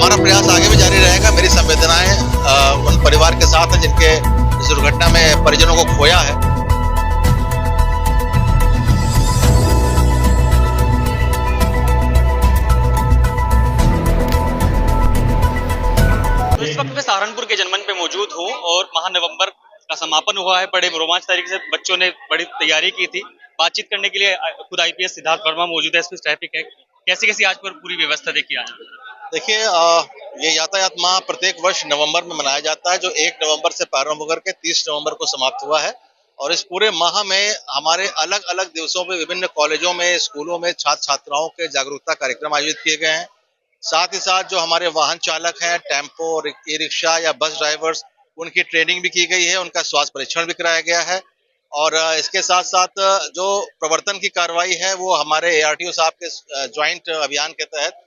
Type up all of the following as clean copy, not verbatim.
हमारा प्रयास आगे भी जारी रहेगा। मेरी संवेदनाएं उन परिवार के साथ हैं जिनके इस दुर्घटना में परिजनों को खोया है। तो इस वक्त मैं सहारनपुर के जनमन पे मौजूद हूँ और महानवंबर का समापन हुआ है। बड़े रोमांच तरीके से बच्चों ने बड़ी तैयारी की थी। बातचीत करने के लिए खुद आईपीएस सिद्धार्थ वर्मा मौजूद है। एसपी ट्रैफिक है। कैसी कैसी आज पर पूरी व्यवस्था देखी आज? देखिए, ये यातायात माह प्रत्येक वर्ष नवंबर में मनाया जाता है, जो 1 नवंबर से प्रारंभ होकर के 30 नवंबर को समाप्त हुआ है। और इस पूरे माह में हमारे अलग अलग दिवसों पे विभिन्न कॉलेजों में, स्कूलों में छात्र छात्राओं के जागरूकता कार्यक्रम आयोजित किए गए हैं। साथ ही साथ जो हमारे वाहन चालक हैं, टेम्पो, ई रिक्शा या बस ड्राइवर्स, उनकी ट्रेनिंग भी की गई है, उनका स्वास्थ्य परीक्षण भी कराया गया है। और इसके साथ साथ जो प्रवर्तन की कार्रवाई है वो हमारे एआरटीओ साहब के ज्वाइंट अभियान के तहत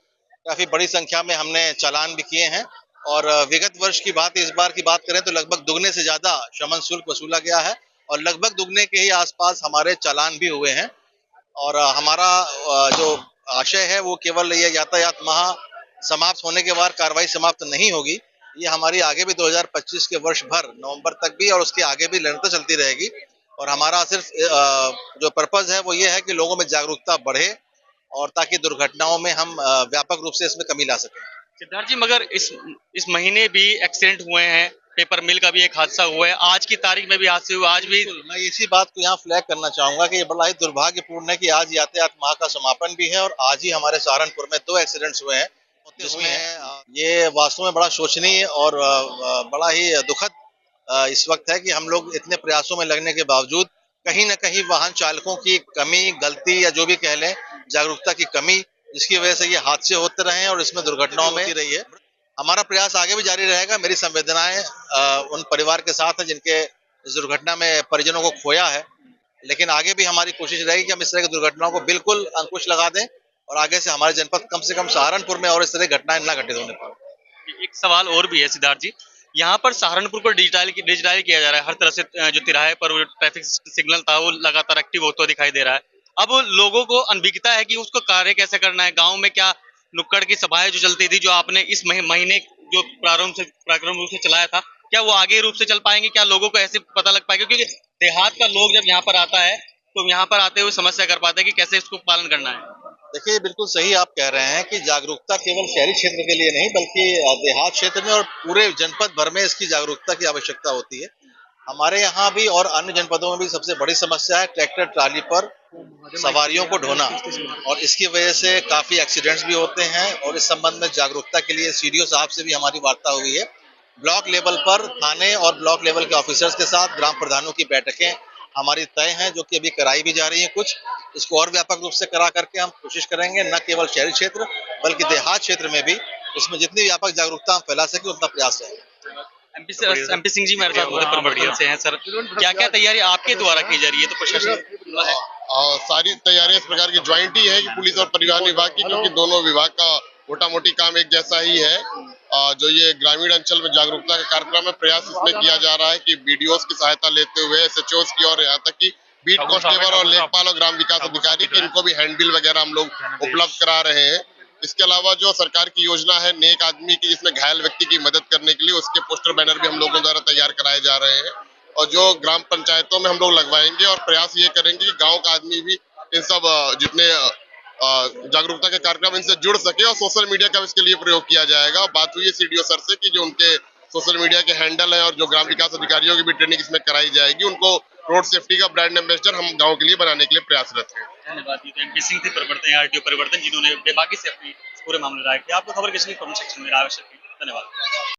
काफी बड़ी संख्या में हमने चालान भी किए हैं। और विगत वर्ष की बात, इस बार की बात करें तो लगभग दुगने से ज्यादा शमन शुल्क वसूला गया है और लगभग दुगने के ही आसपास हमारे चालान भी हुए हैं। और हमारा जो आशय है वो केवल ये यातायात माह समाप्त होने के बाद कार्रवाई समाप्त नहीं होगी। ये हमारी आगे भी 2025 के वर्ष भर नवंबर तक भी और उसके आगे भी निरंतर चलती रहेगी। और हमारा सिर्फ जो पर्पज है वो ये है कि लोगों में जागरूकता बढ़े और ताकि दुर्घटनाओं में हम व्यापक रूप से इसमें कमी ला सकें। सिद्धार्थ जी, मगर इस महीने भी एक्सीडेंट हुए हैं। पेपर मिल का भी एक हादसा हुआ है। आज की तारीख में भी हादसे हुए। आज भी मैं इसी बात को यहाँ फ्लैग करना चाहूंगा कि ये बड़ा ही दुर्भाग्यपूर्ण है कि आज यातायात माह का समापन भी है और आज ही हमारे सहारनपुर में 2 एक्सीडेंट्स हुए हैं, जिसमें ये वास्तव में बड़ा शोचनीय और बड़ा ही दुखद इस वक्त है कि हम लोग इतने प्रयासों में लगने के बावजूद कहीं न कहीं वाहन चालकों की कमी, गलती या जो भी कह लें, जागरूकता की कमी, जिसकी वजह से ये हादसे होते रहे हैं और इसमें दुर्घटनाओं में रही है। हमारा प्रयास आगे भी जारी रहेगा। मेरी संवेदनाएं उन परिवार के साथ हैं जिनके इस दुर्घटना में परिजनों को खोया है। लेकिन आगे भी हमारी कोशिश रहेगी कि हम इस तरह की दुर्घटनाओं को बिल्कुल अंकुश लगा दें और आगे से हमारे जनपद कम से कम सहारनपुर में और इस तरह की घटनाएं न घटित होने पाए। एक सवाल और भी है सिद्धार्थ जी। यहाँ पर सहारनपुर को डिजिटाइज किया जा रहा है। हर तरह से जो तिराहे पर ट्रैफिक सिग्नल था वो लगातार एक्टिव होता दिखाई दे रहा है। अब लोगों को अनभिज्ञता है कि उसको कार्य कैसे करना है। गांव में क्या नुक्कड़ की सभाएं जो चलती थी, जो आपने इस महीने जो प्रारंभ रूप से चलाया था, क्या वो आगे रूप से चल पाएंगे? क्या लोगों को ऐसे पता लग पाएगा? क्योंकि देहात का लोग जब यहाँ पर आता है तो यहाँ पर आते हुए समस्या कर पाते हैं कि कैसे इसको पालन करना है। देखिए, बिल्कुल सही आप कह रहे हैं कि जागरूकता केवल शहरी क्षेत्र के लिए नहीं बल्कि देहात क्षेत्र में और पूरे जनपद भर में इसकी जागरूकता की आवश्यकता होती है। हमारे यहाँ भी और अन्य जनपदों में भी सबसे बड़ी समस्या है ट्रैक्टर ट्राली पर सवारियों को ढोना, और इसकी वजह से काफी एक्सीडेंट्स भी होते हैं। और इस संबंध में जागरूकता के लिए सीडीओ साहब से भी हमारी वार्ता हुई है। ब्लॉक लेवल पर थाने और ब्लॉक लेवल के ऑफिसर्स के साथ ग्राम प्रधानों की बैठकें हमारी तय हैं, जो कि अभी कराई भी जा रही हैं। कुछ इसको और व्यापक रूप से करा करके हम कोशिश करेंगे न केवल शहरी क्षेत्र बल्कि देहात क्षेत्र में भी इसमें जितनी व्यापक जागरूकता हम फैला सके उतना प्रयास रहेगा। एमपी सिंह जी मेरे साथ परिवर्तन से हैं। सर, क्या क्या तैयारी आपके द्वारा की जा रही है? तो प्रशासन सारी तैयारियां इस प्रकार की ज्वाइंट ही है कि पुलिस और परिवहन विभाग की, क्योंकि दोनों विभाग का मोटा मोटी काम एक जैसा ही है। जो ये ग्रामीण अंचल में जागरूकता का कार्यक्रम है, प्रयास इसमें किया जा रहा है कि बीडीओस की सहायता लेते हुए एसएचओस की और यहाँ तक कि बीट कांस्टेबल और लेखपाल और ग्राम विकास अधिकारी की इनको भी हैंडबिल वगैरह हम लोग उपलब्ध करा रहे हैं। इसके अलावा जो सरकार की योजना है नेक आदमी की, जिसमें घायल व्यक्ति की मदद करने के लिए, उसके पोस्टर बैनर भी हम लोगों द्वारा तैयार कराए जा रहे हैं और जो ग्राम पंचायतों में हम लोग लगवाएंगे। और प्रयास ये करेंगे कि गाँव का आदमी भी इन सब जितने जागरूकता के कार्यक्रम इनसे जुड़ सके और सोशल मीडिया का इसके लिए प्रयोग किया जाएगा। बात हुई है सीडीओ सर से कि जो उनके सोशल मीडिया के हैंडल है और जो ग्राम विकास अधिकारियों की भी ट्रेनिंग इसमें कराई जाएगी, उनको रोड सेफ्टी का ब्रांड एम्बेसडर हम गांव के लिए बनाने के लिए प्रयासरत हैं। धन्यवाद। एमपी सिंह थे परिवर्तन, आरटीओ परिवर्तन, जिन्होंने बेबाकी से अपनी पूरे मामले राय किया। आपको खबर किसने कमेंट सेक्शन में राय धन्यवाद।